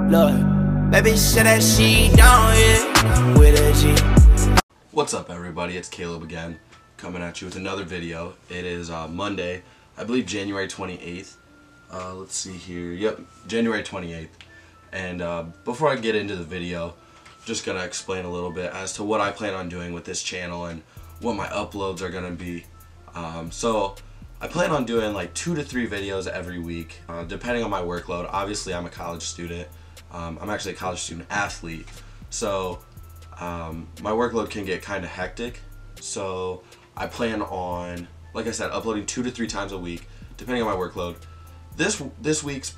Look, baby said that she down here with a G. What's up, everybody? It's Caleb again, coming at you with another video. It is Monday, I believe January 28th. Let's see here. Yep, January 28th. And before I get into the video, I'm just gonna explain a little bit as to what I plan on doing with this channel and what my uploads are gonna be. So I plan on doing like 2 to 3 videos every week, depending on my workload. Obviously, I'm a college student. I'm actually a college student athlete, so my workload can get kind of hectic. So I plan on, like I said, uploading 2 to 3 times a week, depending on my workload. This week's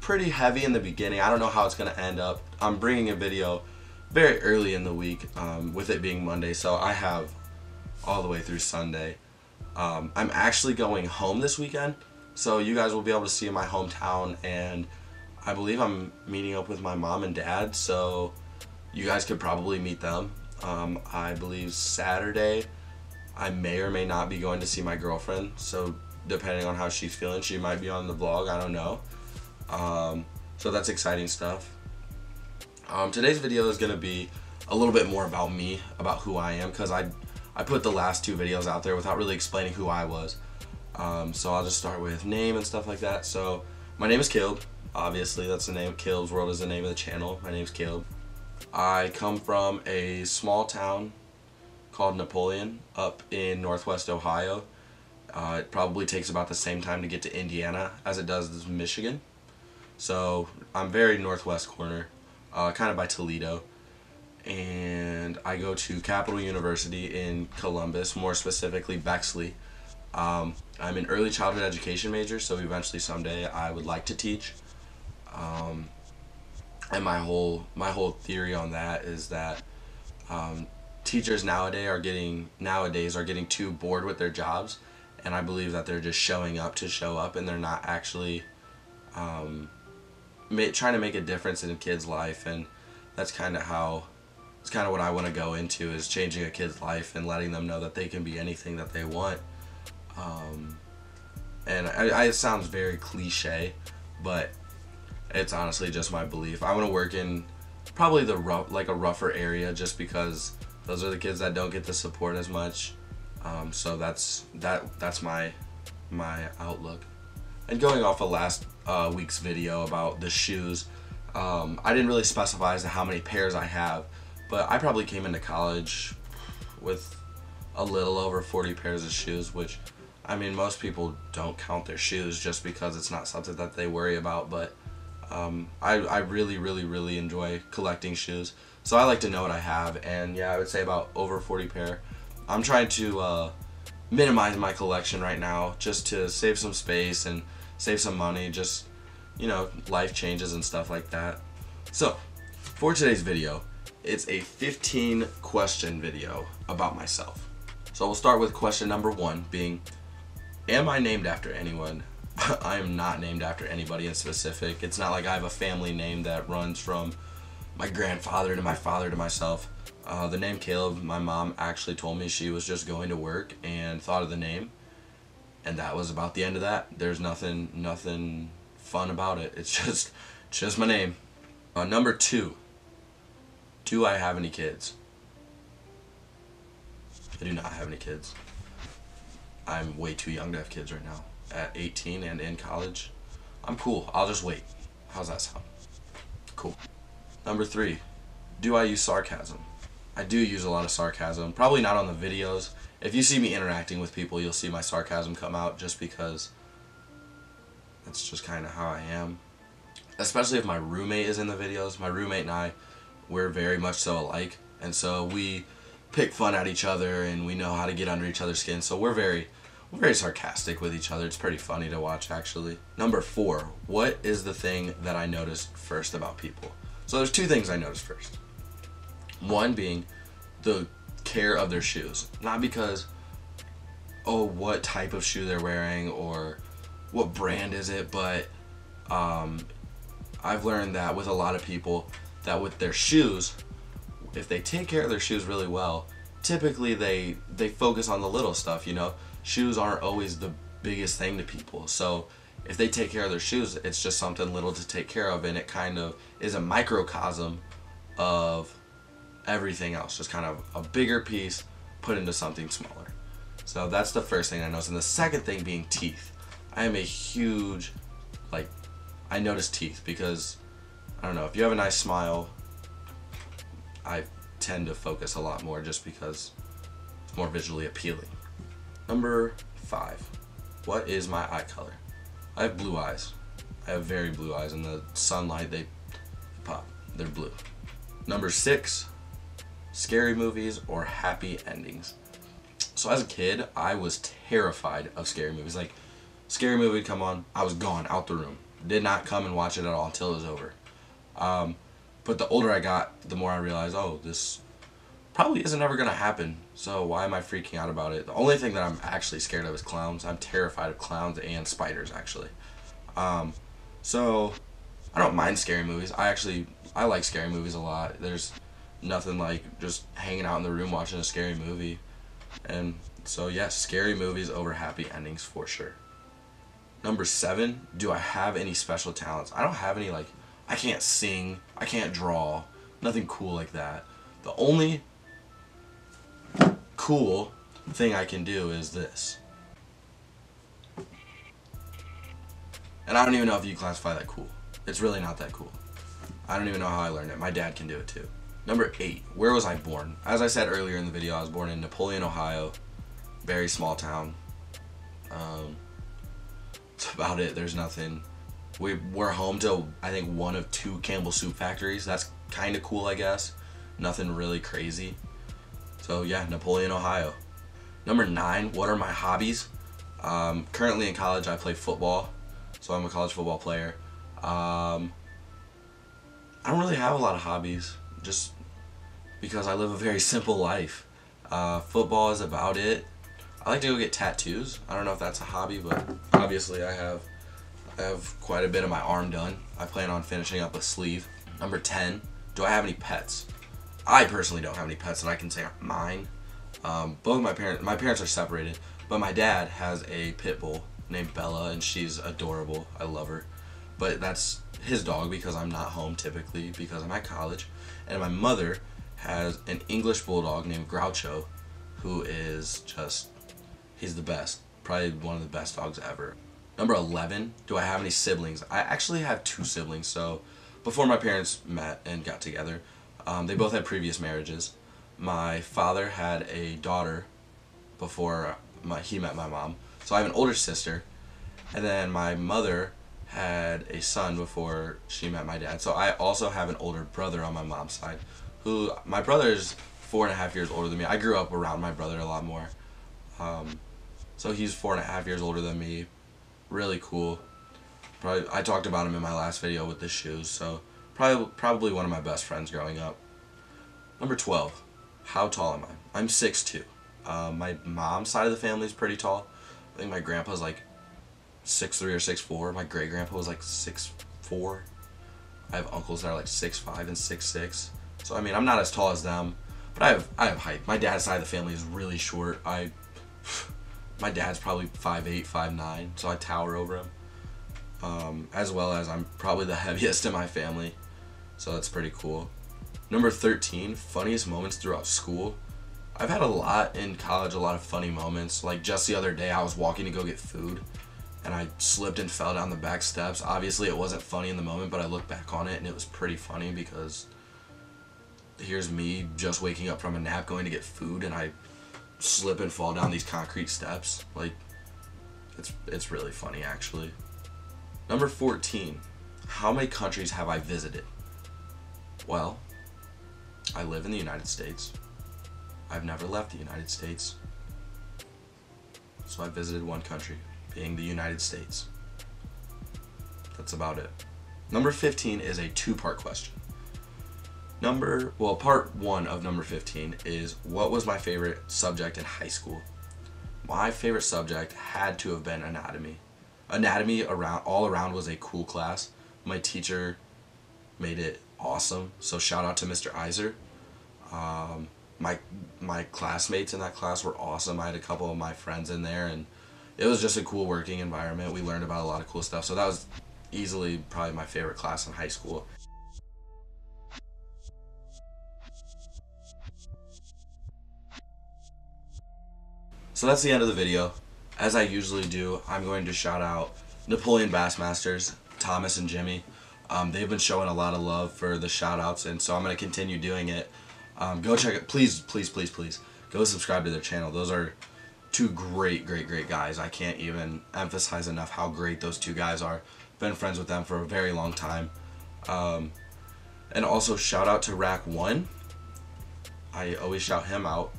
pretty heavy in the beginning. I don't know how it's gonna end up. I'm bringing a video very early in the week, with it being Monday, so I have all the way through Sunday. I'm actually going home this weekend, so you guys will be able to see my hometown, and I believe I'm meeting up with my mom and dad, so you guys could probably meet them. I believe Saturday I may or may not be going to see my girlfriend, so depending on how she's feeling, she might be on the vlog, I don't know. So that's exciting stuff. Today's video is going to be a little bit more about me, about who I am, because I put the last 2 videos out there without really explaining who I was. So I'll just start with name and stuff like that. So my name is Caleb. Obviously, that's the name. Caleb's World is the name of the channel. My name's Caleb. I come from a small town called Napoleon up in northwest Ohio. It probably takes about the same time to get to Indiana as it does Michigan. So I'm very northwest corner, kind of by Toledo. And I go to Capital University in Columbus, more specifically Bexley. I'm an early childhood education major, so eventually someday I would like to teach. And my whole theory on that is that teachers nowadays are getting too bored with their jobs, and I believe that they're just showing up to show up, and they're not actually trying to make a difference in a kid's life. And that's kind of what I want to go into, is changing a kid's life and letting them know that they can be anything that they want. And it sounds very cliche, but it's honestly just my belief. I want to work in probably a rougher area, just because those are the kids that don't get the support as much. So that's my outlook. And going off of last week's video about the shoes, I didn't really specify as to how many pairs I have, but I probably came into college with a little over 40 pairs of shoes, which, I mean, most people don't count their shoes just because it's not something that they worry about, but I really enjoy collecting shoes, so I like to know what I have. And yeah, I would say about over 40 pair. I'm trying to minimize my collection right now, just to save some space and save some money, just, you know, life changes and stuff like that. So for today's video, it's a 15 question video about myself. So we'll start with question number 1 being, am I named after anyone? I am not named after anybody in specific. It's not like I have a family name that runs from my grandfather to my father to myself. The name Caleb, my mom actually told me she was just going to work and thought of the name, and that was about the end of that. There's nothing fun about it. It's just my name. Number 2, do I have any kids? I do not have any kids. I'm way too young to have kids right now. At 18 and in college, I'm cool. I'll just wait. How's that sound? Cool. Number 3, do I use sarcasm? I do use a lot of sarcasm. Probably not on the videos. If you see me interacting with people, you'll see my sarcasm come out, just because that's just kind of how I am. Especially if my roommate is in the videos. My roommate and I, we're very much so alike, and so we pick fun at each other, and we know how to get under each other's skin, so we're very sarcastic with each other. It's pretty funny to watch, actually. Number 4, what is the thing that I noticed first about people? So there's 2 things I noticed first. One being the care of their shoes. Not because, oh, what type of shoe they're wearing or what brand is it, but I've learned that with a lot of people, that with their shoes, if they take care of their shoes really well, typically they focus on the little stuff, you know? Shoes aren't always the biggest thing to people, so if they take care of their shoes, it's just something little to take care of, and it kind of is a microcosm of everything else, just kind of a bigger piece put into something smaller. So that's the first thing I noticed. And the second thing being teeth. I am a huge, I notice teeth because, I don't know, if you have a nice smile, I tend to focus a lot more just because it's more visually appealing. Number 5. What is my eye color? I have blue eyes. I have very blue eyes. In the sunlight, they pop. They're blue. Number 6. Scary movies or happy endings. So as a kid, I was terrified of scary movies. Like, scary movie would come on, I was gone, out the room. Did not come and watch it at all until it was over. But the older I got, the more I realized, oh, this probably isn't ever going to happen. So why am I freaking out about it? The only thing that I'm actually scared of is clowns. I'm terrified of clowns and spiders, actually. So I don't mind scary movies. I like scary movies a lot. There's nothing like just hanging out in the room watching a scary movie. And so yes, scary movies over happy endings for sure. Number 7, do I have any special talents? I don't have any, I can't sing, I can't draw, nothing cool like that. The only cool thing I can do is this. And I don't even know if you classify that cool. It's really not that cool. I don't even know how I learned it. My dad can do it too. Number 8, where was I born? As I said earlier in the video, I was born in Napoleon, Ohio. Very small town. That's about it. There's nothing. We're home to, I think, 1 of 2 Campbell Soup factories. That's kind of cool, I guess. Nothing really crazy. So yeah, Napoleon, Ohio. Number 9, what are my hobbies? Currently in college, I play football. So I'm a college football player. I don't really have a lot of hobbies, just because I live a very simple life. Football is about it. I like to go get tattoos. I don't know if that's a hobby, but obviously I have quite a bit of my arm done. I plan on finishing up a sleeve. Number 10, do I have any pets? I personally don't have any pets that I can say are mine. Both my parents are separated, but my dad has a pit bull named Bella, and she's adorable. I love her. But that's his dog because I'm not home typically because I'm at college. And my mother has an English bulldog named Groucho, who is just, he's the best. Probably one of the best dogs ever. Number 11, do I have any siblings? I actually have 2 siblings. So before my parents met and got together, they both had previous marriages. My father had a daughter before he met my mom. So I have an older sister. And then my mother had a son before she met my dad. So I also have an older brother on my mom's side, who, my brother is 4.5 years older than me. I grew up around my brother a lot more. So he's 4.5 years older than me. Really cool. I talked about him in my last video with the shoes, so probably one of my best friends growing up. Number 12, how tall am I? I'm 6'2". My mom's side of the family is pretty tall. I think my grandpa's like 6'3" or 6'4". My great grandpa was like 6'4". I have uncles that are like 6'5" and 6'6". So I mean, I'm not as tall as them, but I have height. My dad's side of the family is really short. My dad's probably 5'8", 5'9", so I tower over him. As well as I'm probably the heaviest in my family, so that's pretty cool. Number 13, funniest moments throughout school. I've had a lot in college, a lot of funny moments. Like just the other day, I was walking to go get food, and I slipped and fell down the back steps. Obviously, it wasn't funny in the moment, but I look back on it, and it was pretty funny because here's me just waking up from a nap going to get food, and I slip and fall down these concrete steps. Like, it's really funny, actually. Number 14, how many countries have I visited? Well, I live in the United States. I've never left the United States. So I visited 1 country, being the United States. That's about it. Number 15 is a 2-part question. Part 1 of number 15 is, what was my favorite subject in high school? My favorite subject had to have been anatomy. Anatomy all around was a cool class. My teacher made it awesome, so shout out to Mr. Iser. My classmates in that class were awesome. I had a couple of my friends in there, and it was just a cool working environment. We learned about a lot of cool stuff. So that was easily probably my favorite class in high school. So that's the end of the video. As I usually do, I'm going to shout out Napoleon Bassmasters, Thomas and Jimmy. They've been showing a lot of love for the shout outs, and so I'm going to continue doing it. Go check it. Please, please, please, please go subscribe to their channel. Those are two great guys. I can't even emphasize enough how great those two guys are. Been friends with them for a very long time. And also shout out to Rack One. I always shout him out.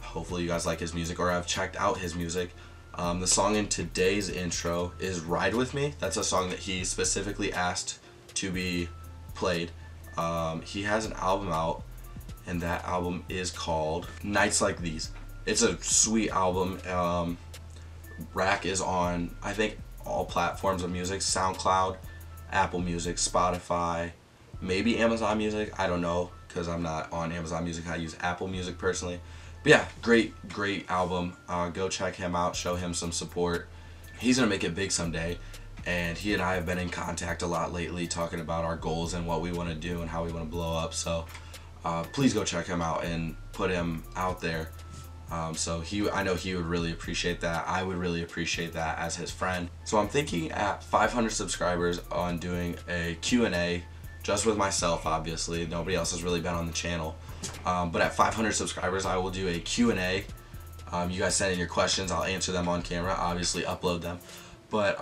Hopefully you guys like his music or have checked out his music. The song in today's intro is Ride With Me. That's a song that he specifically asked to be played. He has an album out, and that album is called Nights Like These. It's a sweet album. Rack is on, I think, all platforms of music: SoundCloud, Apple Music, Spotify, maybe Amazon Music. I don't know, because I'm not on Amazon Music. I use Apple Music personally. But yeah, great album. Go check him out, show him some support. He's gonna make it big someday, and he and I have been in contact a lot lately, talking about our goals and what we want to do and how we want to blow up. So please go check him out and put him out there. So I know he would really appreciate that. I would really appreciate that as his friend. So I'm thinking at 500 subscribers on doing a Q&A, just with myself, obviously. Nobody else has really been on the channel. But at 500 subscribers, I will do a Q&A. You guys send in your questions. I'll answer them on camera, obviously upload them. But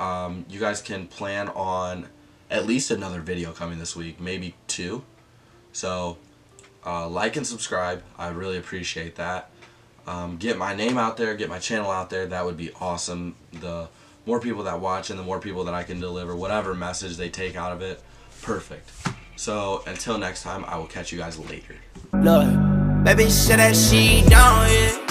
you guys can plan on at least another video coming this week, maybe 2. So like and subscribe. I really appreciate that. Get my name out there, get my channel out there. That would be awesome. The more people that watch and the more people that I can deliver whatever message they take out of it, perfect. So until next time, I will catch you guys later. Look, baby said that she down, yeah.